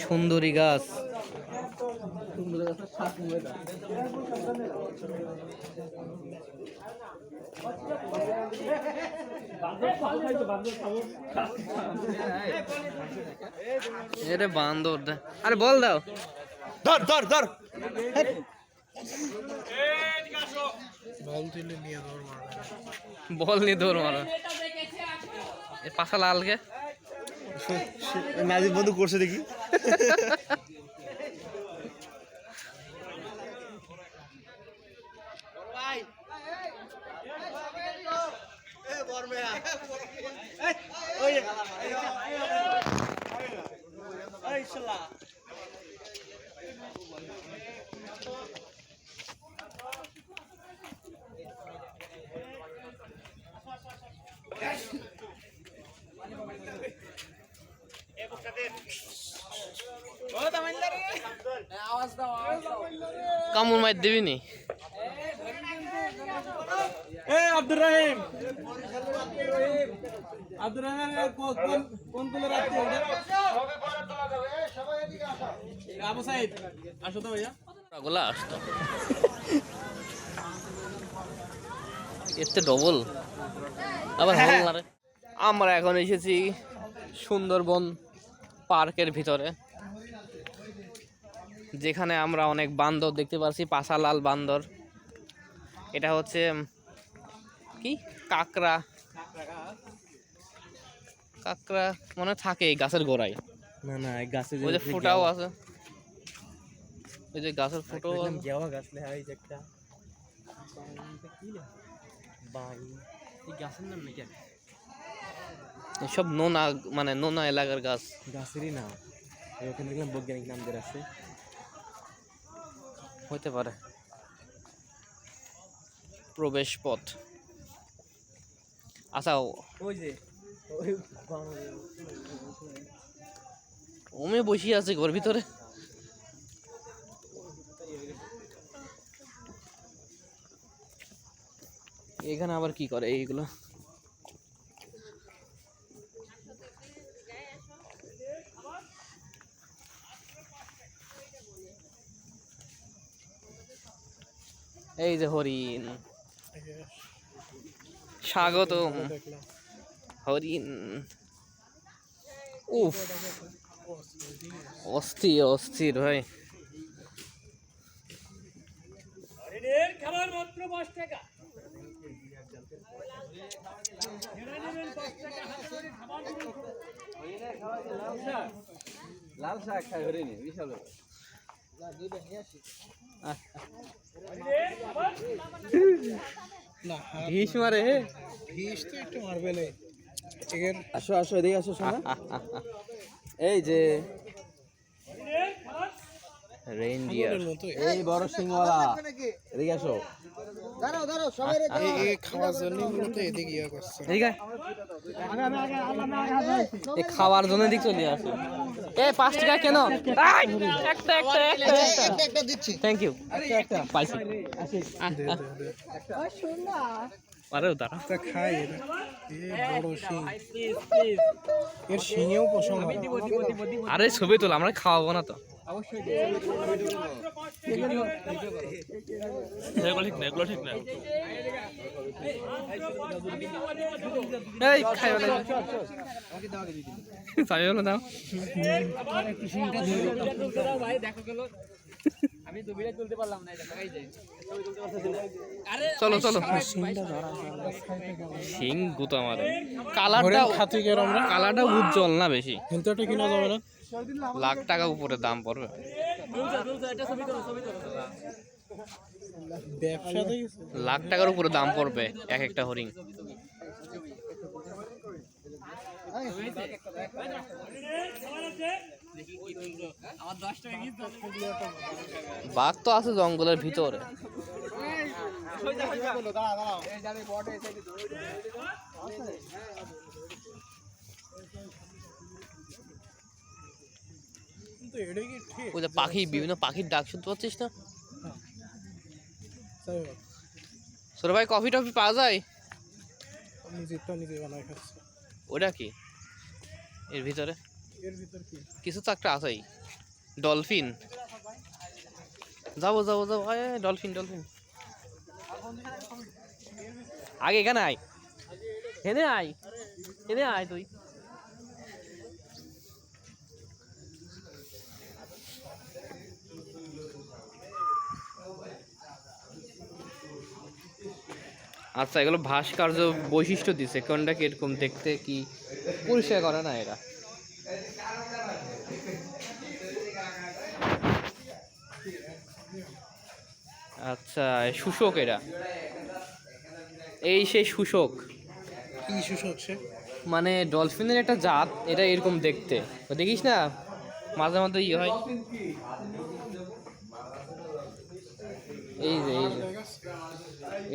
সুন্দরী গাছ, এটা বান্দর। আরে বল দাও, ধর ধর ধর, বল নিয়ে দৌড় মারো। পাশা লালকে নাজিব বন্ধু করছে দেখি। কামড় মার দিবি নি? আব্দুর রহিম, আব্দুর রহিমের কোন তুলে রাখতে হবে? আবু সাইদ আসো তো ভাইয়া। ওগুলা আসতো এতে ডবল আবার হল না রে। আমরা এখন এসেছি সুন্দরবন পার্কের ভিতরে, যেখানে আমরা অনেক বান্দর দেখতে পাচ্ছি, পাশা লাল বান্দর। এটা হচ্ছে কি কাকড়া, কাকড়া মনে থাকে এই গাছের গোড়ায়। না না, গাছে ওই যে ফোটাও আছে, ওই যে গাছের ফটো গেওয়া গাছ লেখা এই যে একটা বাই, এই গাছের নাম নাকি? সব নোনা, মানে নোনা এলাকার গাছ। গাছেরই নাম ওখানে দেখলাম, বৈজ্ঞানিক নাম দিয়ে আছে, হইতে পারে। প্রবেশ পথ। আচ্ছা, ওই যে ওমে বসিয়ে আছে ঘর ভিতরে। এখানে আবার কি করে এইগুলো? এই যে হরিণ, স্বাগতম হরিণ। উফ, অস্থির অস্থির ভাই। খাবার মাত্র 5 টাকা। লাল শাক খাই হরিণ, বিশাল ঘিস মারে, ঘিস তো একটু মারবে না। আসো আসো, এদিকে আসো শোনা। এই যে রেইনডিয়ার, এই বড় সিংওয়ালা, এদিকে আসো। খাওয়ার জন্য মূলত এদিকে ইয়ে করছে। এই খাওয়ার জন্য দিক চলে আসে। এ 5 টাকা কেন? একটা একটা একটা দিচ্ছি। Thank you. একটা পাইছি। আরে দাঁড়া, খাই এটা, বড় শিং, এর শিঙেও পছন্দ হয়। আরে ছবি তোল, আমরা খাওয়াবো না তো। অবশ্যই ঠিক না। এই খাই বলে খাই বলে দাও। ভাই দেখো গেল, আমি তো ভিডিও তুলতে পারলাম না। এই যে ছবি তুলতে পারতেছি না। আরে চলো চলো, শিং গুতা মারে। কালারটা উজ্জ্বল না বেশি, কিন্তু এটা কিনা যাবে না। লাখ টাকা উপরে দাম পড়বে। লাখ টাকার উপরে দাম পড়বে এক একটা হরিণ। বাঘ তো আছে জঙ্গলের ভিতরে। ওই যে পাখি, বিভিন্ন পাখির ডাক শুনতে পাচ্ছিস না? ছোট ভাই কফি টফি পাওয়া যায়? ওটা কি এর ভিতরে? কিছু তো একটা আছেই। ডলফিন। যাবো যাবো যাবো, ডলফিন ডলফিন। আগে এখানে আয়, হেনে আয়, হেনে আয় তুই। আচ্ছা, এগুলো ভাস্কর্য বৈশিষ্ট্য দিছে, কোনটা কিরকম দেখতে, কি পরিষ্কার করে না এরা। আচ্ছা, শুশক এরা, এই সেই শুশক। কি শুশক সে? মানে ডলফিনের একটা জাত, এটা এরকম দেখতে, দেখিস না মাঝে মাঝে ইয়ে হয়। এই যে এই যে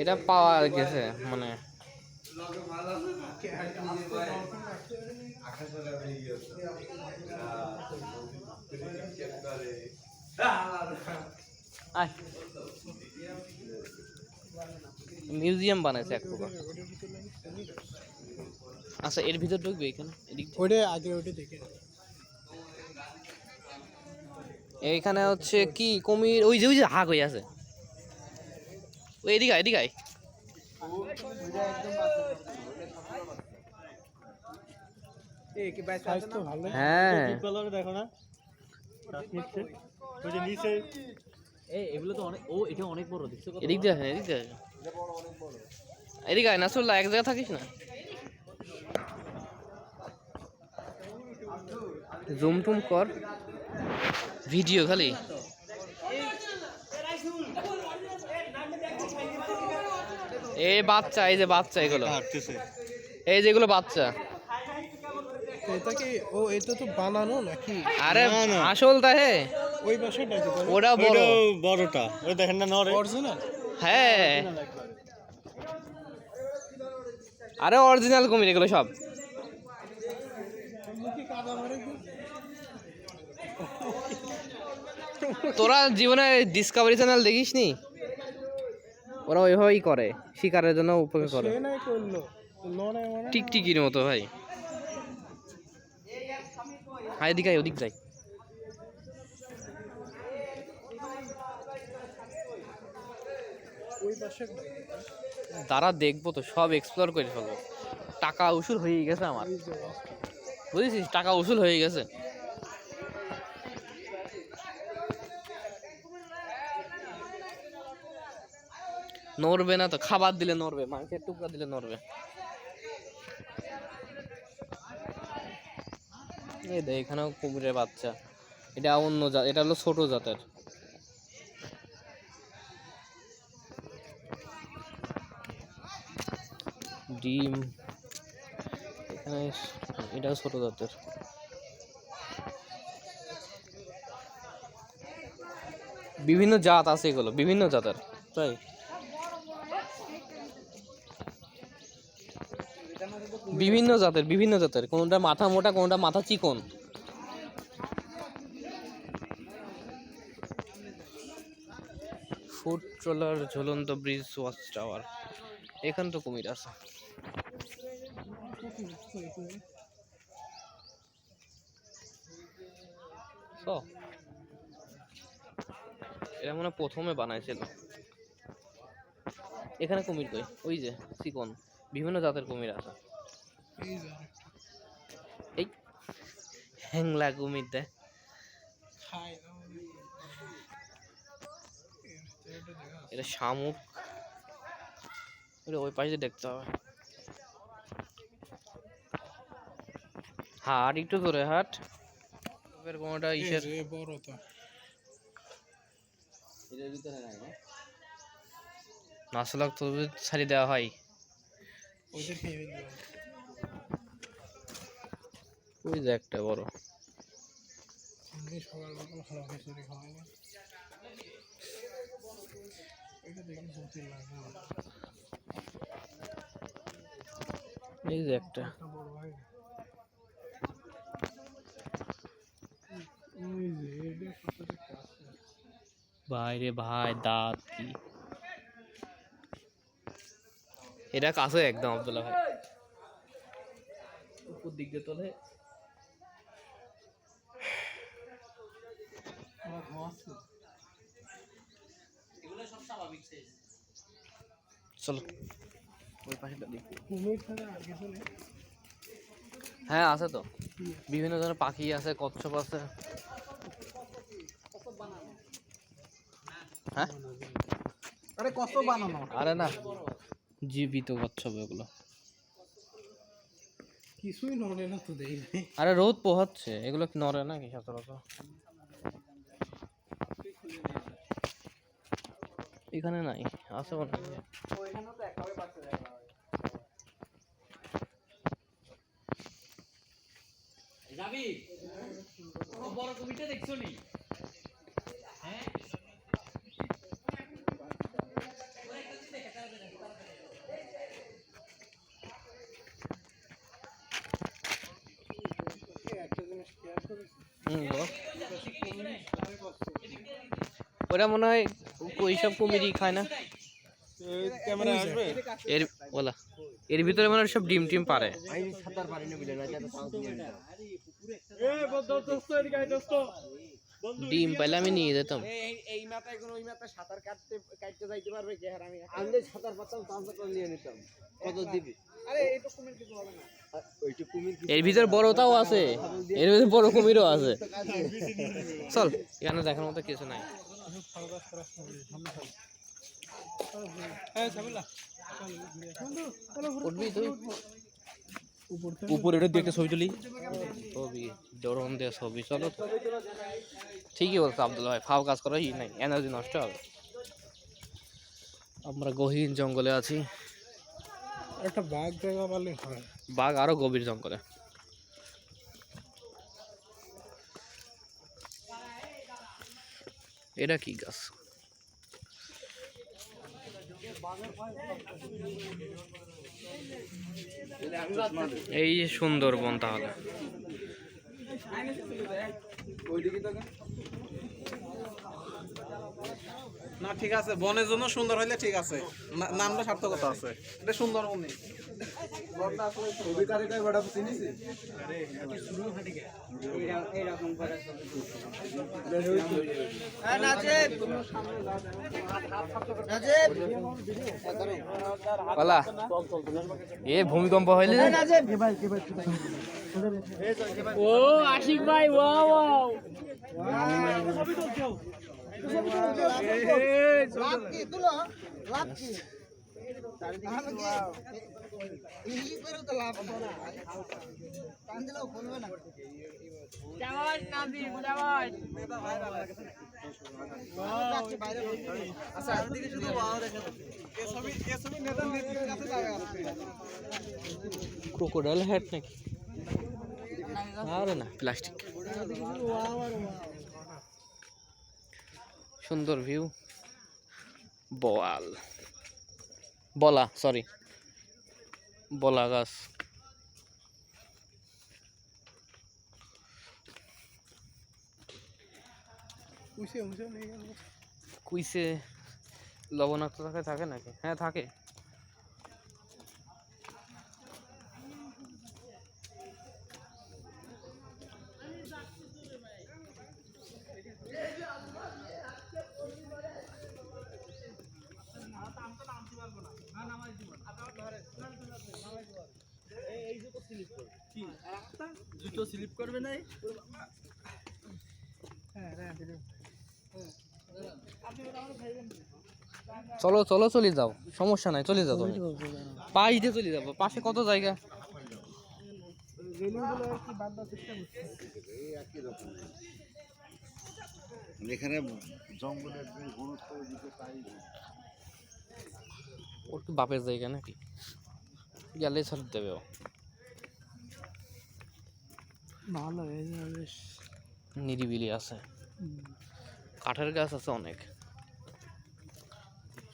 এটা পাওয়া গেছে, মানে মিউজিয়াম বানাইছে এক প্রকার। আচ্ছা, এর ভিতর ঢুকবে এখানে? ওইটা আগে ওইটা দেখে। এইখানে হচ্ছে কি কুমির, ওই যে হাগ হয়ে আছে, ওই এদিকে এদিকে আয়। হ্যাঁ দেখো না, এগুলো তো অনেক, ও এটা অনেক বড় দেখছো? এদিক দিয়ে আসেন, এদিক দিয়ে আসেন, এদিকে আয় নাসরুল্লাহ, এক জায়গায় থাকিস না। জুম টুম কর, ভিডিও খালি। এই বাচ্চা, এই যে বাচ্চা, এগুলো এই যেগুলো বাচ্চা। এটা কি ও এটা তো বানানো নাকি? আরে আসল তা হে, ওই পাশেটা কি ওটা বড়, বড়টা ওই দেখেন না, নরে অরিজিনাল। হ্যাঁ আরে অরিজিনাল কুমির এগুলো সব। তোরা জীবনে ডিসকভারি চ্যানেল দেখিস নি? ওরা ওইভাবেই করে, শিকারের জন্য উপকার করে, সে নাই করলো নরে মানে টিকটিকির মতো ভাই। হাই দিকে ওদিক যাই। ওই পাশে তারা দেখবো তো, সব এক্সপ্লোর করে ফেলবো। টাকা উসুল হয়ে গেছে আমার, বুঝেছিস, টাকা উসুল হয়ে গেছে। নড়বে না তো, খাবার দিলে নড়বে, মাংসের টুকরা দিলে নড়বে। এই দেখ এখানেও কুমিরের বাচ্চা, এটা অন্য জাত, এটা হলো ছোট জাতের। ডিম এখানে, এটাও ছোট জাতের। বিভিন্ন জাত আছে, এগুলো বিভিন্ন জাতের, তাই বিভিন্ন জাতের, বিভিন্ন জাতের, কোনটা মাথা মোটা, কোনটা মাথা চিকন। ফুড ট্রলার, ঝুলন্ত ব্রিজ, ওয়াচ টাওয়ার, এখানে তো কুমির আছে। এরা মনে হয় প্রথমে বানাইছিল। এখানে কুমির কই? ওই যে চিকন, বিভিন্ন জাতের কুমির আছে। এই হ্যাংলা কুমির দেখ, এটা শামুক, ওই পাশে দেখতে হবে। হাট একটু ধরে হাট, কোনটা ইসের বড় তো এটার ভিতরে নাই না? নাসলাক তো ছাড়ি দেওয়া হয়। ওদের খেয়ে দিলাম। ওই যে একটা বড়, আমি সকালবেলা ভালো খিচুড়ি খাওয়াই না, এটা দেখি সত্যি লাগে। এই যে একটা বড় ভাই ওই যে বাইরে ভাই দাঁত কি এটা কাছে একদম আব্দুল্লাহ ভাই উপর দিক দিয়ে তোলে চলো ওই পাশেটা দেখি হ্যাঁ আছে তো বিভিন্ন ধরনের পাখি আছে কচ্ছপ আছে হ্যাঁ আরে কত বানানো আরে না জীবিত কচ্ছপ এগুলো কিছুই নড়ে না তো দেই আরে রোদ পোহাচ্ছে এগুলো কি নড়ে নাকি সচরাচর এখানে নাই আছে মনে হয় যাবি ও বড় কমিটা দেখছো নি হ্যাঁ বল। ওরা মনে হয় ওইসব কুমিরই খায় না ক্যামেরা আসবে এর ওলা এর ভিতরে মনে হয় সব ডিম টিম পারে ডিম পাইলে আমি নিয়ে যেতাম এই মাথায় কোন ওই মাথায় সাঁতার কাটতে যাইতে পারবে কি আর আমি সাঁতার পারতাম তাহলে করে নিয়ে নিতাম কত দিবি আরে এইটুকু কুমির কিছু হবে না ওইটুকু কুমির এর ভিতর বড়টাও আছে এর ভিতর বড় কুমিরও আছে চল এখানে দেখার মতো কিছু নাই উঠবি তুই উপরে দিয়ে একটা ছবি তুলি ছবি ডরন দিয়ে ছবি চলো ঠিকই বলছো আব্দুল্লাহ ভাই ফাও কাজ করাই নাই এনার্জি নষ্ট হবে আমরা গহীন জঙ্গলে আছি একটা বাঘ জায়গা বলে হয় বাঘ আরো গভীর জঙ্গলে এটা কি গাছ এই যে সুন্দরবন তাহলে না ঠিক আছে বনের জন্য সুন্দর হইলে ঠিক আছে নামটা সার্থকতা আছে এটা সুন্দর বনে পালা এ ভূমিকম্প হইলে ও আশিক ভাই ওয়াও ওয়াও ক্রোকোডাইল হেড নাকি আরে না প্লাস্টিক সুন্দর ভিউ বলা সরি বলা গাছ কুইসে লবণাক্ত থাকে নাকি হ্যাঁ থাকে জুতো স্লিপ করবে না চলো চলো চলে যাও সমস্যা নাই চলে যাও তুমি পাশ দিয়ে চলে যাবো পাশে কত জায়গা এখানে জঙ্গলের গুরুত্ব দিতে পারি ওর কি বাপের জায়গা নাকি গেলে ছাড় দেবে ও ভালো নিরিবিলি আছে কাঠের গাছ আছে অনেক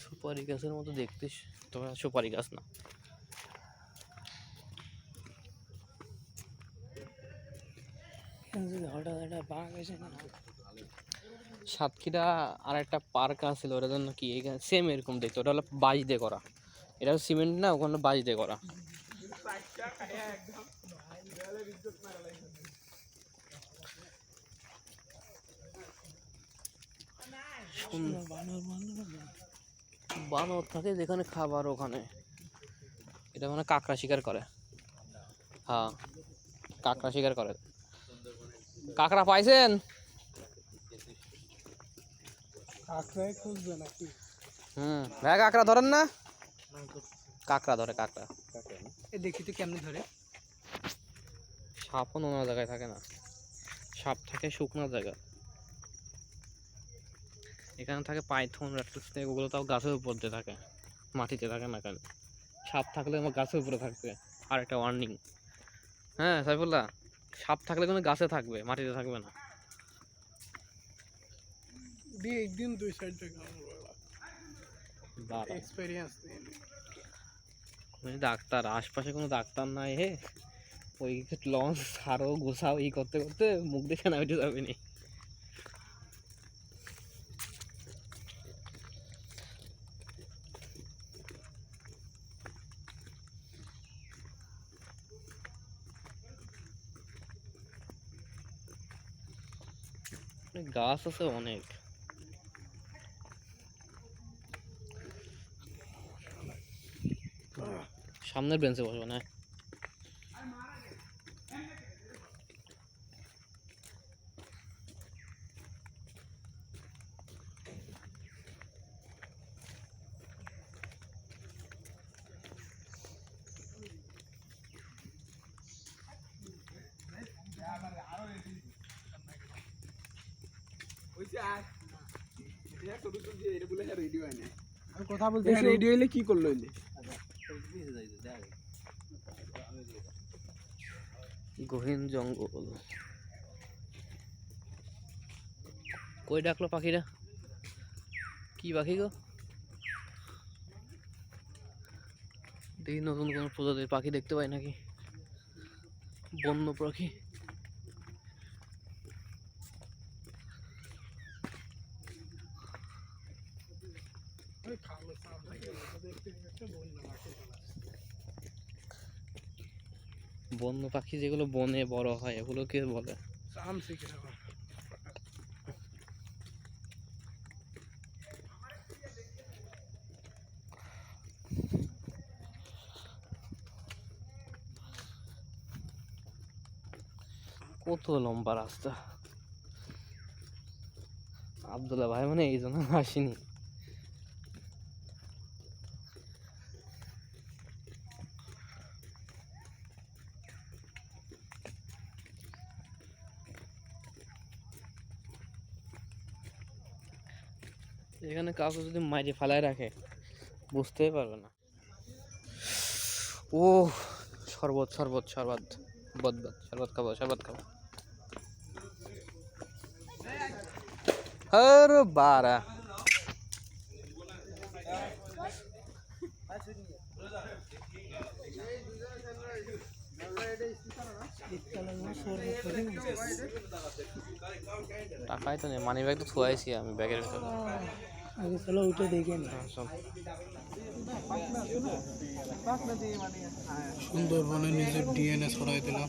সুপারি গাছের মতো দেখতে তবে সুপারি গাছ না হঠাৎ একটা বাঘ এসে না সাতক্ষীরা আর একটা পার্ক আছিল, ওটার জন্য কি এখানে সেম এরকম দেখতে, ওটা হলো বাঁশ দিয়ে করা, এটা সিমেন্ট না, ওখানে বাঁশ দিয়ে করা। বানর থাকে যেখানে খাবার ওখানে। এটা মানে কাঁকড়া শিকার করে। হ্যাঁ, কাঁকড়া শিকার করে। কাঁকড়া পাইছেন? ভাই কাঁকড়া ধরেন না? কাঁকড়া ধরে, কাঁকড়া। দেখি তো কেমনে ধরে। সাপও নোনা জায়গায় থাকে না, সাপ থাকে শুকনো জায়গা। এখানে থাকে পাইথন, রেট্রোস্নেক, ওগুলো তাও গাছের উপর দিয়ে থাকে, মাটিতে থাকে না। কেন সাপ থাকলে আমার গাছের উপরে থাকবে। আর একটা ওয়ার্নিং, হ্যাঁ সাইফুল্লাহ, সাপ থাকলে কোনো গাছে থাকবে, মাটিতে থাকবে না। একদিন 2 সাইড থেকে বাবা, এক্সপেরিয়েন্স ডাক্তার আশপাশে কোনো ডাক্তার নাই হে, ওই লঞ্চ ছাড়ো গোছাও ই করতে করতে মুখ দেখে না উঠে যাবে নি। গাছ আছে অনেক। সামনের বেঞ্চে বসবো না? কথা বলতে রেডি হইলে কি করলো হইলে গহীন জঙ্গল। কই ডাকলো পাখিরা? কি পাখি গো? দেখি নতুন কোন প্রজাতির পাখি দেখতে পাই নাকি, বন্য পাখি। বন্য পাখি যেগুলো বনে বড় হয় এগুলোকে বলে কত লম্বা রাস্তা। আব্দুল্লাহ ভাই মানে এই জন্য আসিনি। এখানে কাউকে যদি মাইরে ফালায় রাখে বুঝতেই পারবে না। ও শরবত শরবত শরবত, বদবদ শরবত খাবো, শরবত খাবো। আরে বারা, টাকাই তো নেই, মানি ব্যাগ তো থুয়াইছি আমি ব্যাগের ভিতরে। আগে চলো উঠে দেখে নি। সুন্দরবনে নিজের ডিএনএ ছড়াই দিলাম।